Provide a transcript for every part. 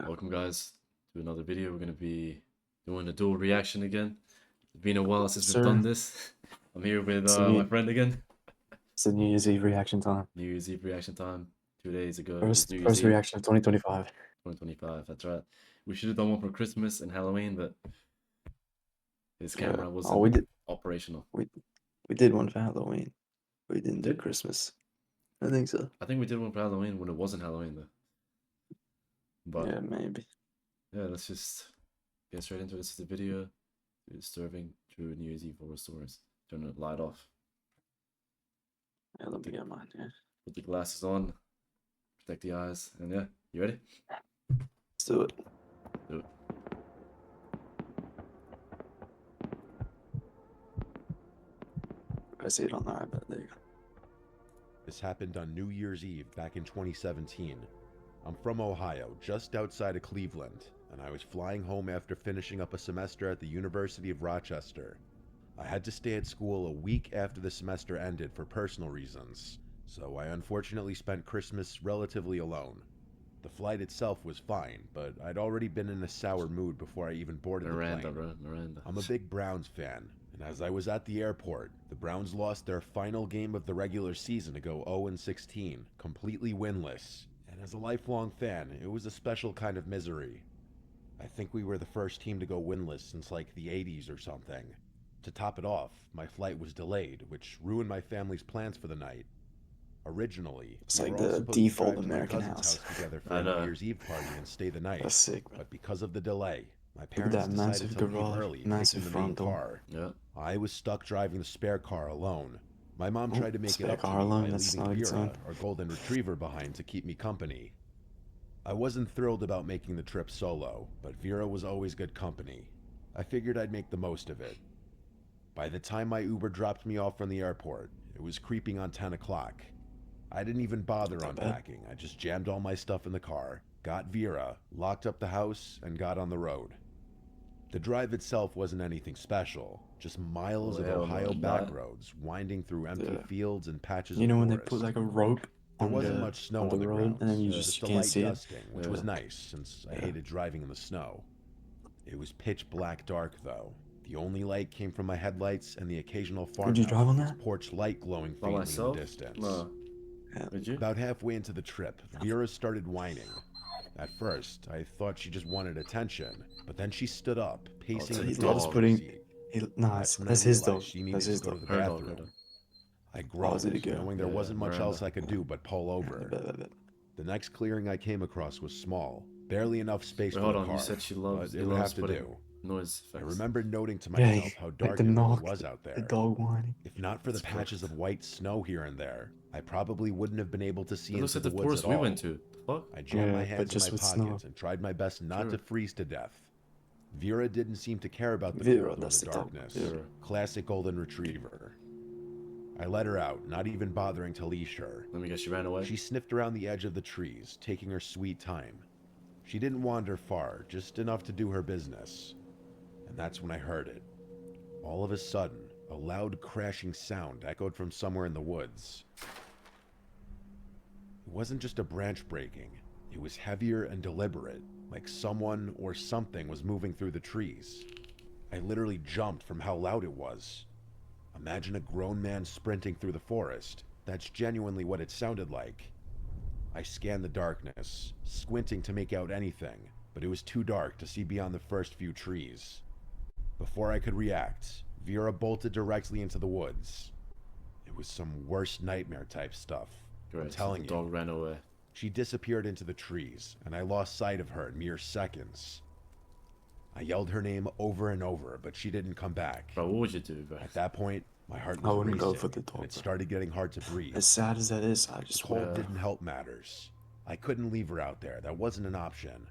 Welcome guys to another video. We're going to be doing a dual reaction again. It's been a while since we've done Sir, this. I'm here with it's my friend again. the New Year's Eve reaction time. New Year's Eve reaction time. 2 days ago was First, New Year's first Eve reaction of 2025. 2025. That's right. We should have done one for Christmas and Halloween, but his Yeah. camera Oh, wasn't we did. operational. We did one for Halloween. We didn't do Did? Christmas. I think so. I think we did one for Halloween when it wasn't Halloween though. But Yeah, maybe. yeah, let's just get straight into it. This is the video. Disturbing true New Year's Eve horror stories. Turn the light off. Yeah, let me get mine. Yeah. Put the glasses on. Protect the eyes. And yeah, you ready? Let's do it. Do it. I see it on the iPad. There you go. This happened on New Year's Eve back in 2017. I'm from Ohio, just outside of Cleveland, and I was flying home after finishing up a semester at the University of Rochester. I had to stay at school a week after the semester ended for personal reasons, so I unfortunately spent Christmas relatively alone. The flight itself was fine, but I'd already been in a sour mood before I even boarded the plane. Bro. Miranda. I'm a big Browns fan, and as I was at the airport, the Browns lost their final game of the regular season to go 0-16, completely winless. And as a lifelong fan, it was a special kind of misery. I think we were the first team to go winless since like the 80s or something. To top it off, my flight was delayed, which ruined my family's plans for the night. Originally, It's we like were all the supposed default to drive to my American cousin's house. house together for I a know. New Year's Eve party and stay the night. That's sick, man. But because of the delay, my Look at parents that decided massive to leave garage, early, massive taking the main front door. car. Yeah. I was stuck driving the spare car alone. My mom Oh, tried to make it spare up to car me alone, by that's leaving not a good Vera, sign. our golden retriever, behind to keep me company. I wasn't thrilled about making the trip solo, but Vera was always good company. I figured I'd make the most of it. By the time my Uber dropped me off from the airport, it was creeping on 10 o'clock. I didn't even bother Not bad. unpacking. I just jammed all my stuff in the car, got Vera, locked up the house, and got on the road. The drive itself wasn't anything special, just miles Oh, of hell no, Ohio not. back roads winding through empty Yeah. fields and patches You of know when forest. they put like a rope There on wasn't the much snow on the road, grounds, and then you Yeah. just just a can't light see it. dusting, which was Yeah. nice since I Yeah. hated driving in the snow. It was pitch black dark though. The only light came from my headlights and the occasional Would you drive farmhouse on with its that? porch light glowing By faintly myself? in the distance. No. Yeah. Did you? About halfway into the trip, Vera started whining. At first, I thought she just wanted attention, but then she stood up, pacing so in he the loves driver's putting- seat. Nah, That's when that's I his realized dog. she needed That's to his go to dog. the Her dog, bathroom. her dog. I Oh, groaned, is it a girl? knowing there Yeah, wasn't much Miranda. else I could do but pull over. Bet. The next clearing I came across was small, barely enough space Wait, for hold the on. car, You said she loves. but He it would loves have to putting do. noise I effects. remember noting to Yeah, myself how like dark the it really knock, was out the there. dog whining. If not for the It's patches of white snow here and there, I probably wouldn't have been able to see It looks into like the the woods forest at we all. went to. The fuck? I jammed my Yeah, but hands in just my with pockets snow. and tried my best not Sure. to freeze to death. Vera didn't seem to care about the Vera, cold or that's the the dog. darkness. Vera. Classic golden retriever. I let her out, not even bothering to leash her. Let me guess, she ran away? She sniffed around the edge of the trees, taking her sweet time. She didn't wander far, just enough to do her business. And that's when I heard it. All of a sudden, a loud crashing sound echoed from somewhere in the woods. It wasn't just a branch breaking. It was heavier and deliberate, like someone or something was moving through the trees. I literally jumped from how loud it was. Imagine a grown man sprinting through the forest. That's genuinely what it sounded like. I scanned the darkness, squinting to make out anything, but it was too dark to see beyond the first few trees. Before I could react, Vera bolted directly into the woods. It was some worst nightmare type stuff. Great, I'm so telling the you. dog ran away. She disappeared into the trees, and I lost sight of her in mere seconds. I yelled her name over and over, but she didn't come back. Bro, what would you do, bro? At that point, my heart I was wouldn't racing, go for the and dog, it bro. started getting hard to breathe. As sad as that is, I The just cold want. didn't help matters. I couldn't leave her out there. That wasn't an option.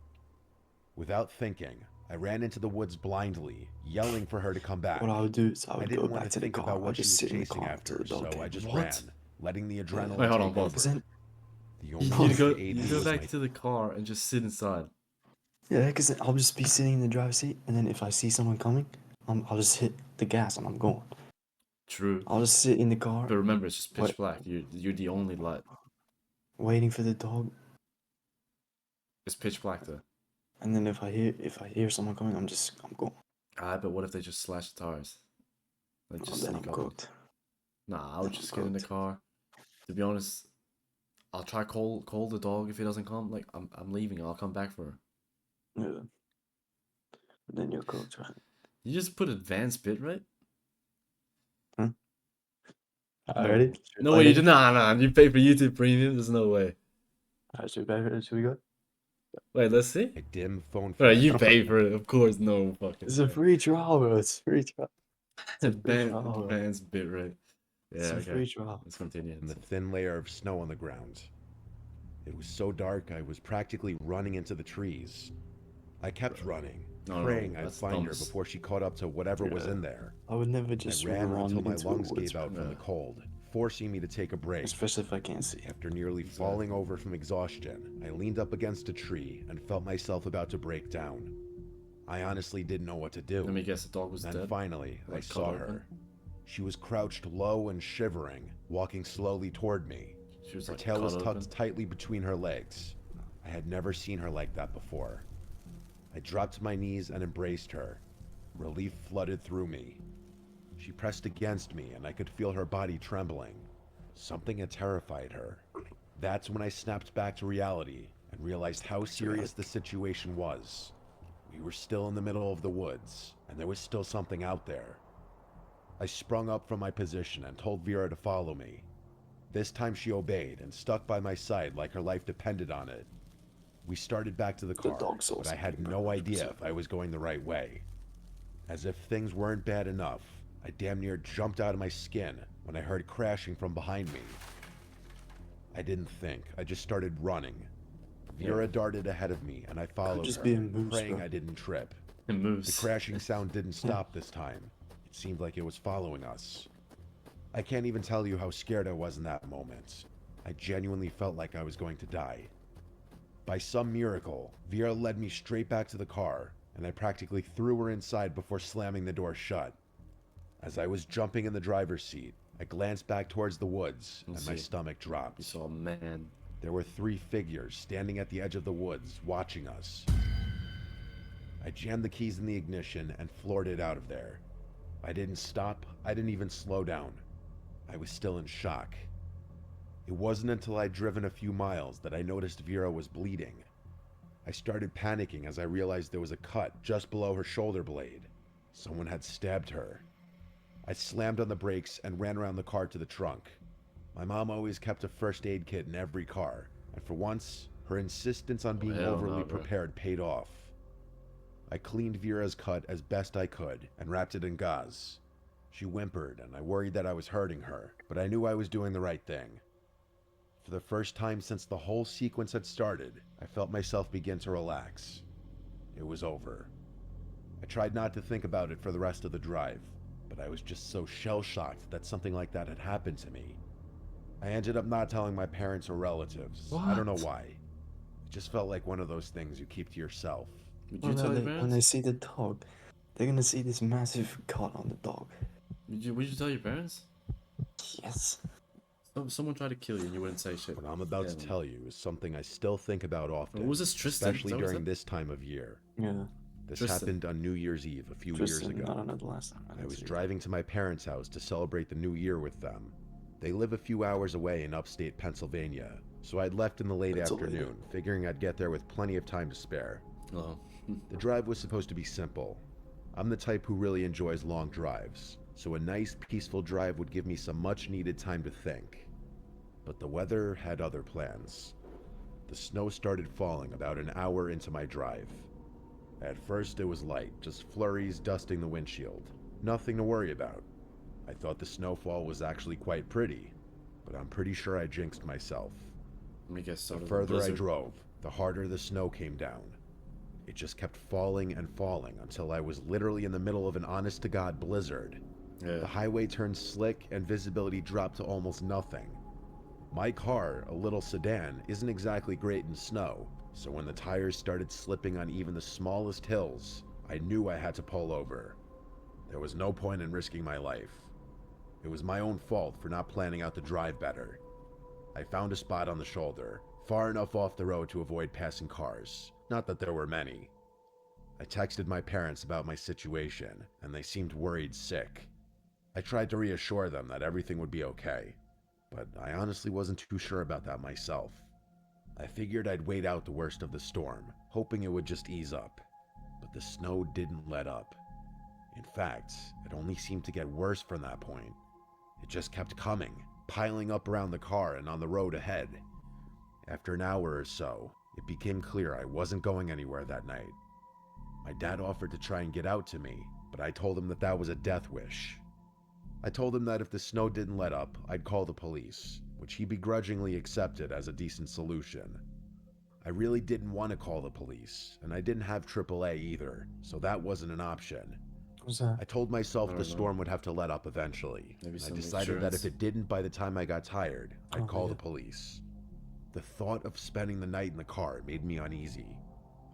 Without thinking, I ran into the woods blindly, yelling for her to come back. What I would do is I I would didn't go want back to to the think car. about I'd what she just was sit in the chasing car after, until the dog so I came. just What? ran, letting the adrenaline Wait, hold on, take pause. over. Isn't The No, only You thing go, that aided you me go was back my to the car and just sit inside. Yeah, because I'll just be sitting in the driver's seat, and then if I see someone coming, I'll just hit the gas and I'm going. True. I'll just sit in the car, But remember, it's just pitch What? black. You're the only light. waiting for the dog. It's pitch black though. And then if I hear someone coming, I'm going. But what if they just slash the tires? Like just Then I'm sneak up. cooked. Nah, I would Then I'm just get in the cooked. car. To be honest, I'll try call the dog if he doesn't come. Like I'm leaving. I'll come back for her. Yeah. But then you're cooked, right? You just put advanced bitrate? Huh? No. Already? No way you did. Nah. You pay for YouTube Premium. There's no way. Alright, should we go? Wait, let's see. A dim phone Right, flash. you pay for it, of course. No fucking. It's a way. free trial, bro. It's a free trial. It's a free Advanced, trial, bro. advanced bitrate. Yeah, It's a okay. free trial. Let's continue. And the thin layer of snow on the ground. It was so dark, I was practically running into the trees. I kept running, No, praying I'd that's find her dumbest. before she caught up to whatever was in there. I would never just I ran run until my into lungs the woods, gave out bro. from the cold, forcing me to take a break. Especially if I can't see. After nearly falling over from exhaustion, I leaned up against a tree and felt myself about to break down. I honestly didn't know what to do. Let me guess, the dog was Then dead. finally, I Like, saw cut her. open? She was crouched low and shivering, walking slowly toward me. She was Her like tail was cut tucked open. tightly between her legs. I had never seen her like that before. I dropped to my knees and embraced her. Relief flooded through me. She pressed against me and I could feel her body trembling. Something had terrified her. That's when I snapped back to reality and realized how serious the situation was. We were still in the middle of the woods, and there was still something out there. I sprung up from my position and told Vera to follow me. This time she obeyed and stuck by my side like her life depended on it. We started back to the car, but I had no idea if I was going the right way. As if things weren't bad enough, I damn near jumped out of my skin when I heard crashing from behind me. I didn't think, I just started running. Vera darted ahead of me and I followed just her, be a moose, praying bro. I didn't trip. It moves. The crashing sound didn't stop this time. It seemed like it was following us. I can't even tell you how scared I was in that moment. I genuinely felt like I was going to die. By some miracle, Vera led me straight back to the car, and I practically threw her inside before slamming the door shut. As I was jumping in the driver's seat, I glanced back towards the woods, and my stomach dropped. You saw a man. There were 3 figures standing at the edge of the woods, watching us. I jammed the keys in the ignition and floored it out of there. I didn't stop, I didn't even slow down. I was still in shock. It wasn't until I'd driven a few miles that I noticed Vera was bleeding. I started panicking as I realized there was a cut just below her shoulder blade. Someone had stabbed her. I slammed on the brakes and ran around the car to the trunk. My mom always kept a first aid kit in every car, and for once, her insistence on being overly prepared paid off. I cleaned Vera's cut as best I could and wrapped it in gauze. She whimpered, and I worried that I was hurting her, but I knew I was doing the right thing. For the first time since the whole sequence had started, I felt myself begin to relax. It was over. I tried not to think about it for the rest of the drive, but I was just so shell-shocked that something like that had happened to me. I ended up not telling my parents or relatives. I don't know why. It just felt like one of those things you keep to yourself. Would you tell your parents? When they see the dog, they're gonna see this massive cut on the dog. Would you tell your parents? Yes. Someone tried to kill you and you wouldn't say shit. What I'm about to tell you is something I still think about often, Was this Tristan? especially during this time of year. Yeah. This Tristan. happened on New Year's Eve a few years ago. I don't know the last time. I was driving to my parents' house to celebrate the new year with them. They live a few hours away in upstate Pennsylvania, so I'd left in the late afternoon, figuring I'd get there with plenty of time to spare. Oh. The drive was supposed to be simple. I'm the type who really enjoys long drives, so a nice, peaceful drive would give me some much-needed time to think. But the weather had other plans. The snow started falling about an hour into my drive. At first it was light, just flurries dusting the windshield. Nothing to worry about. I thought the snowfall was actually quite pretty, but I'm pretty sure I jinxed myself. Let me guess. The further I drove, the harder the snow came down. It just kept falling and falling until I was literally in the middle of an honest-to-God blizzard. Yeah. The highway turned slick and visibility dropped to almost nothing. My car, a little sedan, isn't exactly great in snow, so when the tires started slipping on even the smallest hills, I knew I had to pull over. There was no point in risking my life. It was my own fault for not planning out the drive better. I found a spot on the shoulder, far enough off the road to avoid passing cars. Not that there were many. I texted my parents about my situation, and they seemed worried sick. I tried to reassure them that everything would be okay, but I honestly wasn't too sure about that myself. I figured I'd wait out the worst of the storm, hoping it would just ease up, but the snow didn't let up. In fact, it only seemed to get worse from that point. It just kept coming, piling up around the car and on the road ahead. After an hour or so, it became clear I wasn't going anywhere that night. My dad offered to try and get out to me, but I told him that that was a death wish. I told him that if the snow didn't let up, I'd call the police, which he begrudgingly accepted as a decent solution. I really didn't want to call the police, and I didn't have AAA either, so that wasn't an option. What's that? I told myself I the don't know. storm would have to let up eventually. Maybe I some decided that insurance. if it didn't by the time I got tired, I'd Oh, call yeah. the police. The thought of spending the night in the car made me uneasy.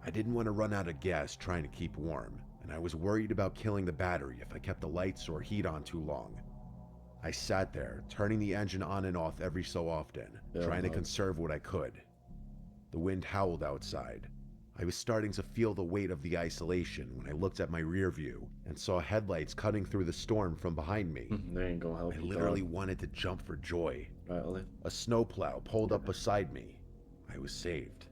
I didn't want to run out of gas trying to keep warm, and I was worried about killing the battery if I kept the lights or heat on too long. I sat there, turning the engine on and off every so often, Yeah, trying to no. conserve what I could. The wind howled outside. I was starting to feel the weight of the isolation when I looked at my rear view and saw headlights cutting through the storm from behind me. They ain't gonna help I you, literally dog. wanted to jump for joy. Right, Ollie? A snowplow pulled up beside me. I was saved.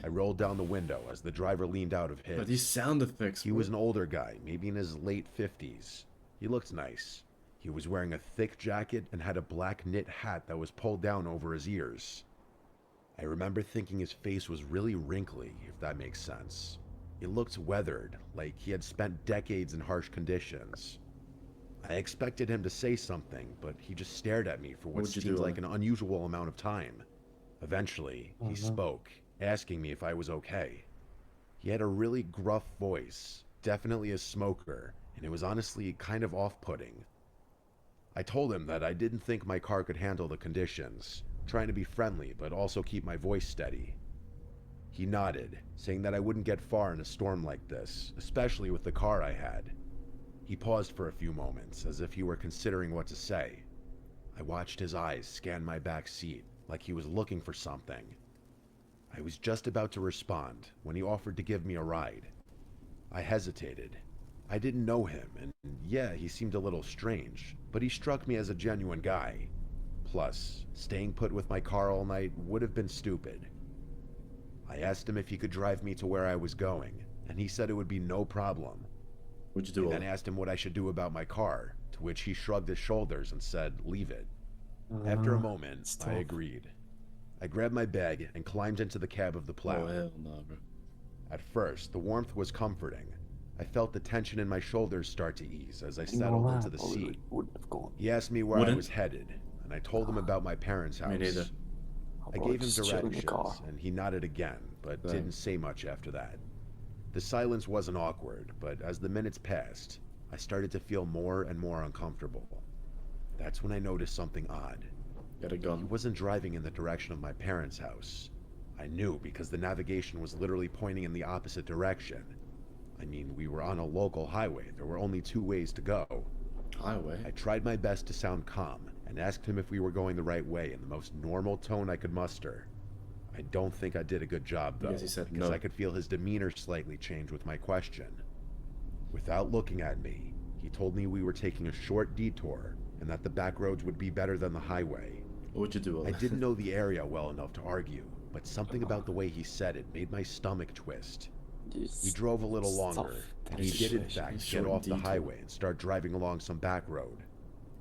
I rolled down the window as the driver leaned out of But his. these sound effects, He bro. was an older guy, maybe in his late 50s. He looked nice. He was wearing a thick jacket and had a black knit hat that was pulled down over his ears. I remember thinking his face was really wrinkly, if that makes sense. It looked weathered, like he had spent decades in harsh conditions. I expected him to say something, but he just stared at me for what What'd you seemed do, like an unusual amount of time. Eventually, Oh, he no. spoke, asking me if I was okay. He had a really gruff voice, definitely a smoker, and it was honestly kind of off-putting. I told him that I didn't think my car could handle the conditions, trying to be friendly but also keep my voice steady. He nodded, saying that I wouldn't get far in a storm like this, especially with the car I had. He paused for a few moments, as if he were considering what to say. I watched his eyes scan my back seat, like he was looking for something. I was just about to respond when he offered to give me a ride. I hesitated. I didn't know him, and yeah, he seemed a little strange, but he struck me as a genuine guy. Plus, staying put with my car all night would have been stupid. I asked him if he could drive me to where I was going, and he said it would be no problem. What'd you I do, then Ollie? asked him what I should do about my car, to which he shrugged his shoulders and said, "Leave it." After a moment, it's I tough. agreed. I grabbed my bag and climbed into the cab of the plow. Oh, hell no, bro. At first, the warmth was comforting. I felt the tension in my shoulders start to ease as I Ain't gonna settled lie, into the Ollie seat. wouldn't have gone. He asked me where I Wouldn't? was headed, and I told him about my parents' house. Me neither. I'll I probably gave him just chill in the car. directions, and he nodded again, but Dang. didn't say much after that. The silence wasn't awkward, but as the minutes passed, I started to feel more and more uncomfortable. That's when I noticed something odd. Got a He gun. wasn't driving in the direction of my parents' house. I knew because the navigation was literally pointing in the opposite direction. I mean, we were on a local highway. There were only two ways to go. Highway? I tried my best to sound calm and asked him if we were going the right way in the most normal tone I could muster. I don't think I did a good job, though, Because he said because no. I could feel his demeanor slightly change with my question. Without looking at me, he told me we were taking a short detour and that the back roads would be better than the highway. What'd you do, Ollie? I didn't know the area well enough to argue, but something about the way he said it made my stomach twist. We drove a little longer, and he did in fact get off the highway and start driving along some back road.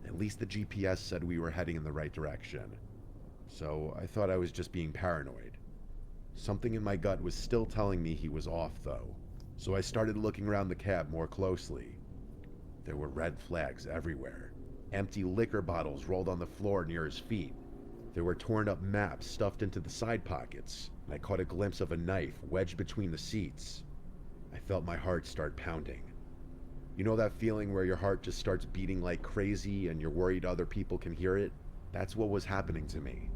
At least the GPS said we were heading in the right direction. So I thought I was just being paranoid. Something in my gut was still telling me he was off, though, so I started looking around the cab more closely. There were red flags everywhere. Empty liquor bottles rolled on the floor near his feet. There were torn up maps stuffed into the side pockets, and I caught a glimpse of a knife wedged between the seats. I felt my heart start pounding. You know that feeling where your heart just starts beating like crazy and you're worried other people can hear it? That's what was happening to me.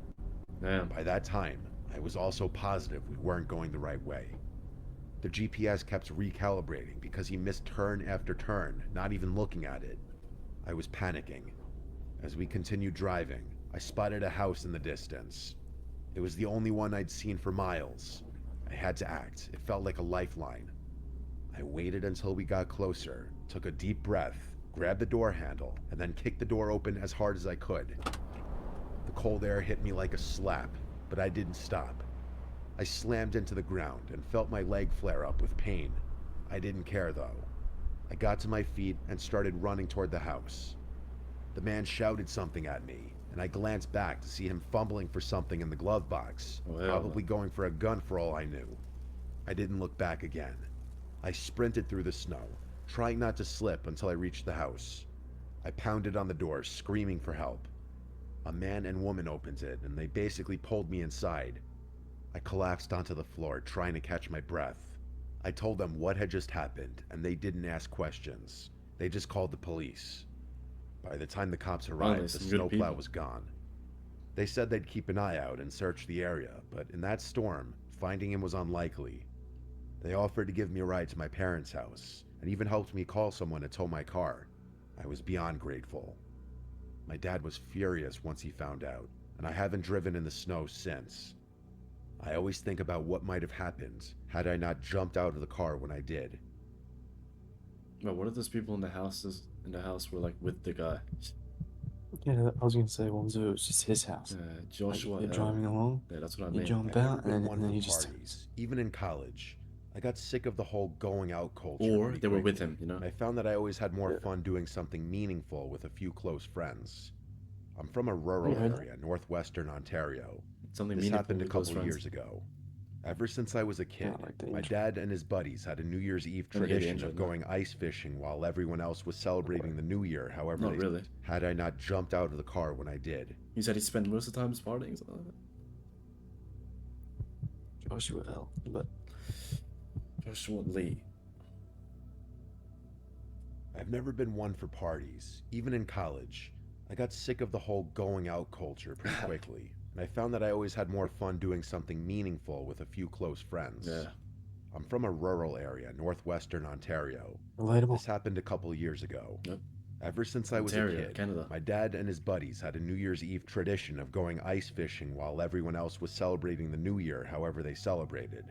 Damn. By that time, I was also positive we weren't going the right way. The GPS kept recalibrating because he missed turn after turn, not even looking at it. I was panicking. As we continued driving, I spotted a house in the distance. It was the only one I'd seen for miles. I had to act. It felt like a lifeline. I waited until we got closer, took a deep breath, grabbed the door handle, and then kicked the door open as hard as I could. The cold air hit me like a slap, but I didn't stop. I slammed into the ground and felt my leg flare up with pain. I didn't care though. I got to my feet and started running toward the house. The man shouted something at me, and I glanced back to see him fumbling for something in the glove box, probably going for a gun for all I knew. I didn't look back again. I sprinted through the snow, trying not to slip until I reached the house. I pounded on the door, screaming for help. A man and woman opened it, and they basically pulled me inside. I collapsed onto the floor, trying to catch my breath. I told them what had just happened, and they didn't ask questions. They just called the police. By the time the cops arrived, the snowplow was gone. They said they'd keep an eye out and search the area, but in that storm, finding him was unlikely. They offered to give me a ride to my parents' house, and even helped me call someone to tow my car. I was beyond grateful. My dad was furious once he found out, and I haven't driven in the snow since. I always think about what might have happened had I not jumped out of the car when I did. But what if those people in the house were like with the guy? Yeah, I was gonna say, what was it? It was just his house. Joshua. You're driving along. Yeah, that's what I You mean. jump I've out, never been and one then for you just. parties, even in college. I got sick of the whole going out culture. Or pretty they were with quickly, him, you know? and I found that I always had more Yeah. fun doing something meaningful with a few close friends. I'm from a rural Yeah. area, northwestern Ontario. Something This meaningful happened a with close couple friends. years ago. Ever since I was a kid, like the my intro. dad and his buddies had a New Year's Eve Let me hear the tradition intro, of no. going ice fishing while everyone else was celebrating the New Year. However, Not really. had I not jumped out of the car when I did. He said he spent most of the time partying. Something like that. Joshua L. But Joshua Lee. I've never been one for parties, even in college. I got sick of the whole going out culture pretty quickly, and I found that I always had more fun doing something meaningful with a few close friends. Yeah. I'm from a rural area, northwestern Ontario. relatable. This happened a couple years ago. Yep. Ever since I was Ontario, a kid, Canada. my dad and his buddies had a New Year's Eve tradition of going ice fishing while everyone else was celebrating the New Year however they celebrated.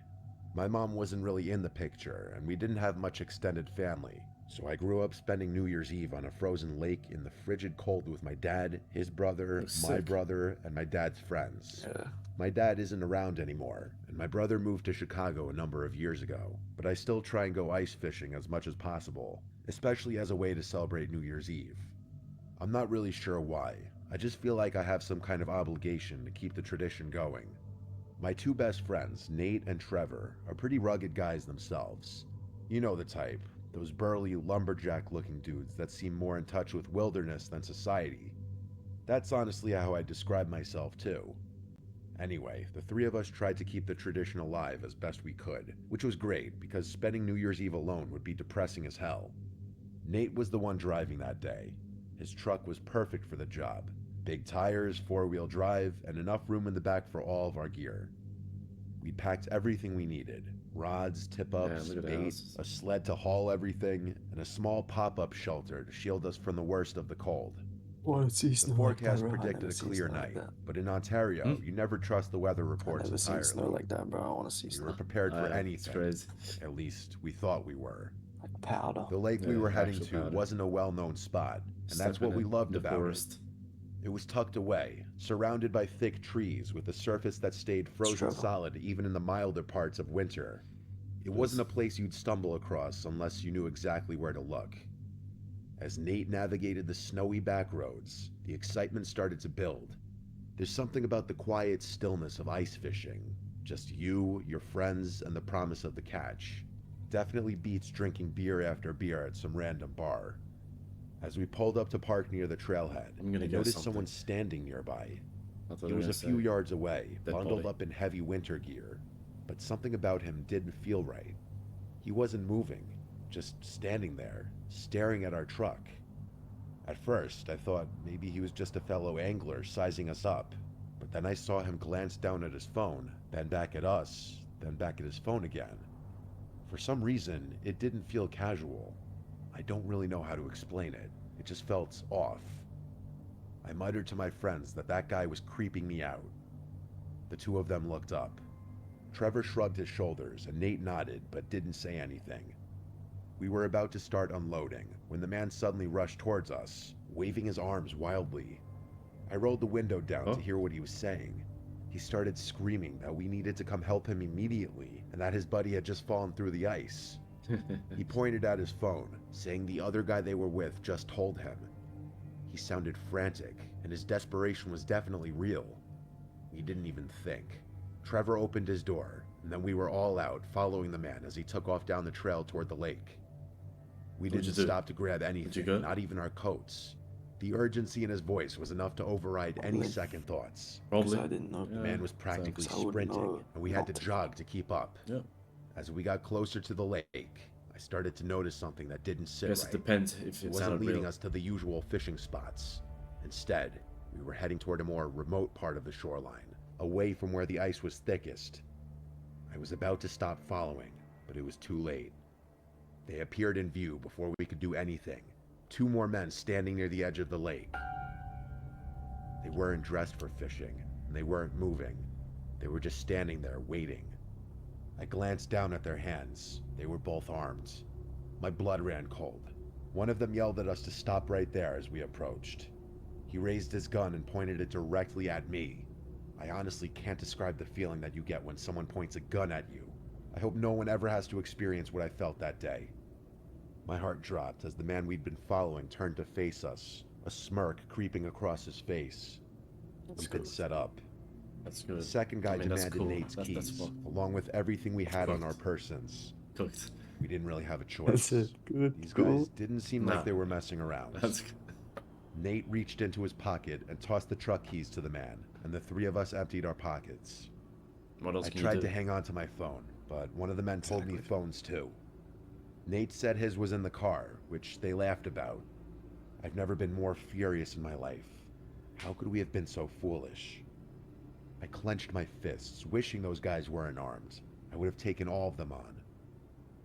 My mom wasn't really in the picture, and we didn't have much extended family, so I grew up spending New Year's Eve on a frozen lake in the frigid cold with my dad, his brother, That's my sick. brother, and my dad's friends. Yeah. My dad isn't around anymore, and my brother moved to Chicago a number of years ago, but I still try and go ice fishing as much as possible, especially as a way to celebrate New Year's Eve. I'm not really sure why. I just feel like I have some kind of obligation to keep the tradition going. My two best friends, Nate and Trevor, are pretty rugged guys themselves. You know the type, those burly, lumberjack-looking dudes that seem more in touch with wilderness than society. That's honestly how I describe myself too. Anyway, the three of us tried to keep the tradition alive as best we could, which was great because spending New Year's Eve alone would be depressing as hell. Nate was the one driving that day. His truck was perfect for the job. Big tires, four-wheel drive, and enough room in the back for all of our gear. We'd packed everything we needed. Rods, tip-ups, look at the bait, houses. a sled to haul everything, and a small pop-up shelter to shield us from the worst of the cold. see The forecast predicted a clear night, but in Ontario, you never trust the weather I've reports never seen snow entirely. like that, bro. I want to see We snow. were prepared for It's anything. crazy. At least, we thought we were. Like powder. The lake we Yeah, were heading actual to powder. wasn't a well-known spot, and that's Stuck what we in loved the about forest. it. It was tucked away, surrounded by thick trees with a surface that stayed frozen Struggle. solid even in the milder parts of winter. It wasn't a place you'd stumble across unless you knew exactly where to look. As Nate navigated the snowy back roads, the excitement started to build. There's something about the quiet stillness of ice fishing. Just you, your friends, and the promise of the catch. Definitely beats drinking beer after beer at some random bar. As we pulled up to park near the trailhead, I'm gonna I guess noticed something. someone standing nearby. I thought He they were was a gonna few say yards away, dead bundled body. up in heavy winter gear, but something about him didn't feel right. He wasn't moving, just standing there, staring at our truck. At first, I thought maybe he was just a fellow angler sizing us up, but then I saw him glance down at his phone, then back at us, then back at his phone again. For some reason, it didn't feel casual. I don't really know how to explain it. It just felt off. I muttered to my friends that that guy was creeping me out. The two of them looked up. Trevor shrugged his shoulders and Nate nodded but didn't say anything. We were about to start unloading when the man suddenly rushed towards us, waving his arms wildly. I rolled the window down Oh. to hear what he was saying. He started screaming that we needed to come help him immediately and that his buddy had just fallen through the ice. He pointed at his phone, saying the other guy they were with just told him. He sounded frantic, and his desperation was definitely real. We didn't even think. Trevor opened his door, and then we were all out, following the man as he took off down the trail toward the lake. We What'd didn't you do? stop to grab anything, go? not even our coats. The urgency in his voice was enough to override any Probably. second thoughts. Because Probably. I didn't know. The man was practically I wouldn't sprinting, know and we had to not to. jog to keep up. Yeah. As we got closer to the lake, I started to notice something that didn't I sit guess right. it depends if It it wasn't sounded leading real. us to the usual fishing spots. Instead, we were heading toward a more remote part of the shoreline, away from where the ice was thickest. I was about to stop following, but it was too late. They appeared in view before we could do anything. 2 more men standing near the edge of the lake. They weren't dressed for fishing, and they weren't moving. They were just standing there, waiting. I glanced down at their hands. They were both armed. My blood ran cold. One of them yelled at us to stop right there as we approached. He raised his gun and pointed it directly at me. I honestly can't describe the feeling that you get when someone points a gun at you. I hope no one ever has to experience what I felt that day. My heart dropped as the man we'd been following turned to face us, a smirk creeping across his face. That's We'd been good. set up. That's The good. second guy I mean, that's demanded cool. Nate's That's keys, fucked. along with everything we had on Cooked. our persons. Cooked. We didn't really have a choice. That's it. Good. These Cool. guys didn't seem Nah. like they were messing around. That's good. Nate reached into his pocket and tossed the truck keys to the man, and the 3 of us emptied our pockets. What else I can tried you do? to hang on to my phone, but one of the men told me Exactly. phones too. Nate said his was in the car, which they laughed about. I've never been more furious in my life. How could we have been so foolish? I clenched my fists, wishing those guys weren't armed. I would have taken all of them on.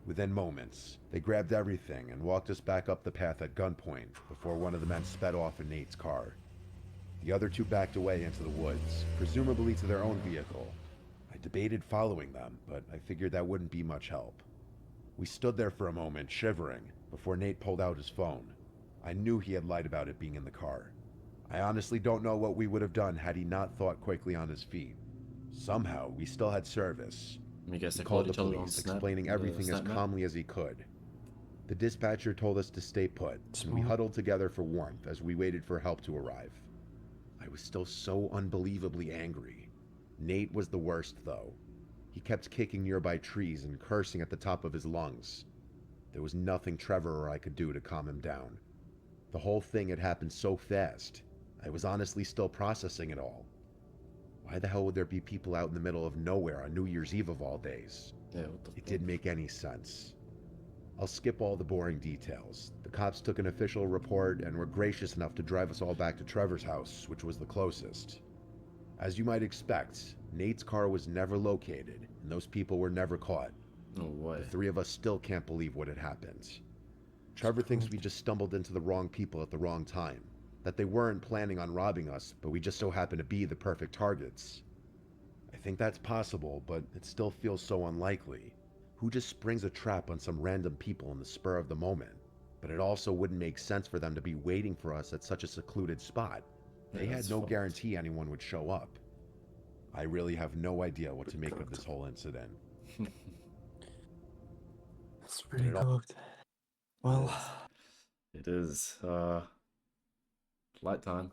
Within moments, they grabbed everything and walked us back up the path at gunpoint before one of the men sped off in Nate's car. The other 2 backed away into the woods, presumably to their own vehicle. I debated following them, but I figured that wouldn't be much help. We stood there for a moment, shivering, before Nate pulled out his phone. I knew he had lied about it being in the car. I honestly don't know what we would have done had he not thought quickly on his feet. Somehow, we still had service. I guess He they called called the each other on police, Snap. explaining everything as Snap map. calmly as he could. The dispatcher told us to stay put, and we Smart. huddled together for warmth as we waited for help to arrive. I was still so unbelievably angry. Nate was the worst, though. He kept kicking nearby trees and cursing at the top of his lungs. There was nothing Trevor or I could do to calm him down. The whole thing had happened so fast. I was honestly still processing it all. Why the hell would there be people out in the middle of nowhere on New Year's Eve of all days? Yeah, what the It fuck? didn't make any sense. I'll skip all the boring details. The cops took an official report and were gracious enough to drive us all back to Trevor's house, which was the closest. As you might expect, Nate's car was never located, and those people were never caught. No way. The 3 of us still can't believe what had happened. Trevor thinks we just stumbled into the wrong people at the wrong time, that they weren't planning on robbing us, but we just so happened to be the perfect targets. I think that's possible, but it still feels so unlikely. Who just springs a trap on some random people in the spur of the moment? But it also wouldn't make sense for them to be waiting for us at such a secluded spot. They Yeah, had that's no fucked. guarantee anyone would show up. I really have no idea what to make of this whole incident. That's pretty it all- cooked. Well, It is. Flight time.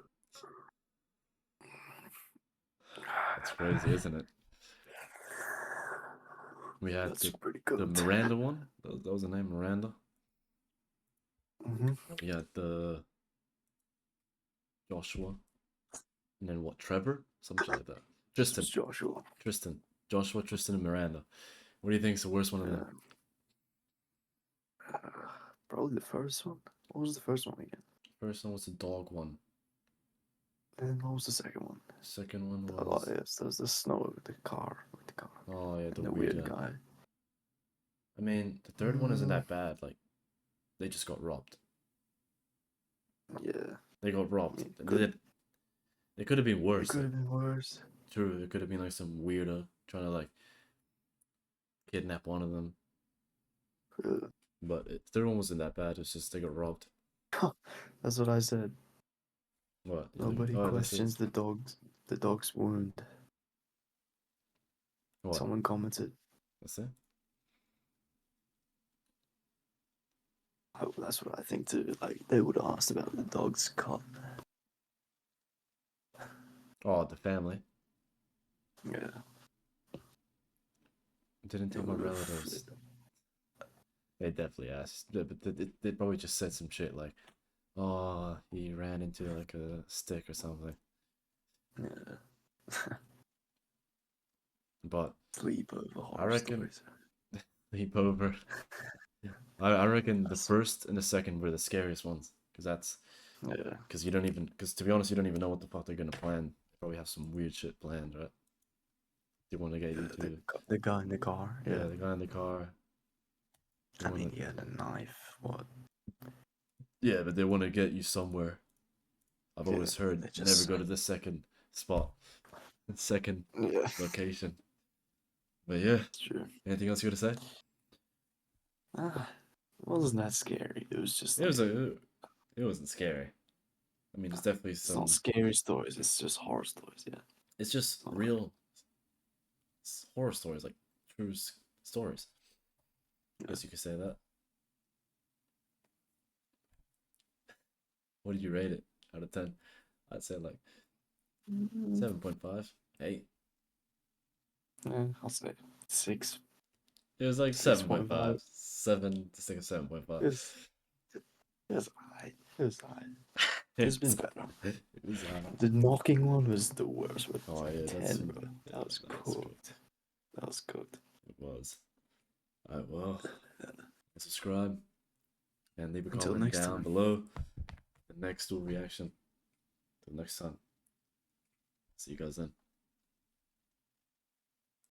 That's crazy, isn't it? We had that's pretty the cooked. Miranda one. That was the name, Miranda. Mm-hmm. We had the Joshua. And then what, Trevor? Something like that. Tristan. Joshua. Tristan. Joshua, Tristan, and Miranda. What do you think is the worst one of them? Probably the first one. What was the first one again? First one was the dog one. And what was the second one? Second one Oh, was... yes, there's the snow with the car. Oh, yeah, And the the weird weird guy. guy. I mean, the third one isn't that bad. Like, they just got robbed. Yeah. They got robbed. mean, They could have been It worse. could have been worse. True, it could have been like some weirdo trying to like kidnap one of them. Uh, But the third one wasn't that bad. It's just they got robbed. That's what I said. What? Nobody Oh, questions the dog's wound. What? Someone commented. That's it. Oh, that's what I think too. Like they would have asked about the dog's cut. Oh, the family. Yeah. Didn't tell my relatives. They definitely asked. But they probably just said some shit like, "Oh, he ran into like a stick or something." Yeah. But Sleepover horror I reckon stories. leap over. I reckon the first and the second were the scariest ones because Yeah. to be honest, you don't even know what the fuck they're gonna plan. They probably have some weird shit planned, right? They want to get you to The guy in the car. yeah, the guy in the car. They I wanna, mean, he had a knife. What? yeah, but they want to get you somewhere. I've Yeah, always heard they never just- go to the second spot, second Yeah. location. But yeah, It's true. anything else you got to say? It wasn't that scary. It was just. It was like, it wasn't scary. I mean, there's definitely It's some. not scary stories. It's just horror stories. Yeah. It's just Oh. real horror stories, like true stories. I guess you could say that. What did you rate it out of 10? I'd say like 7.5, 8. Yeah, I'll say 6. It was like 6.5. 7.5, 7 to 6 7.5. It was alright. It was alright. It's been better. It was The knocking one was the worst. With Oh yeah, 10, bro. yeah, That was cooked. That was cooked. It was. Alright, well, subscribe and leave a Until comment next down time. below. The next reaction. Till next time. See you guys then.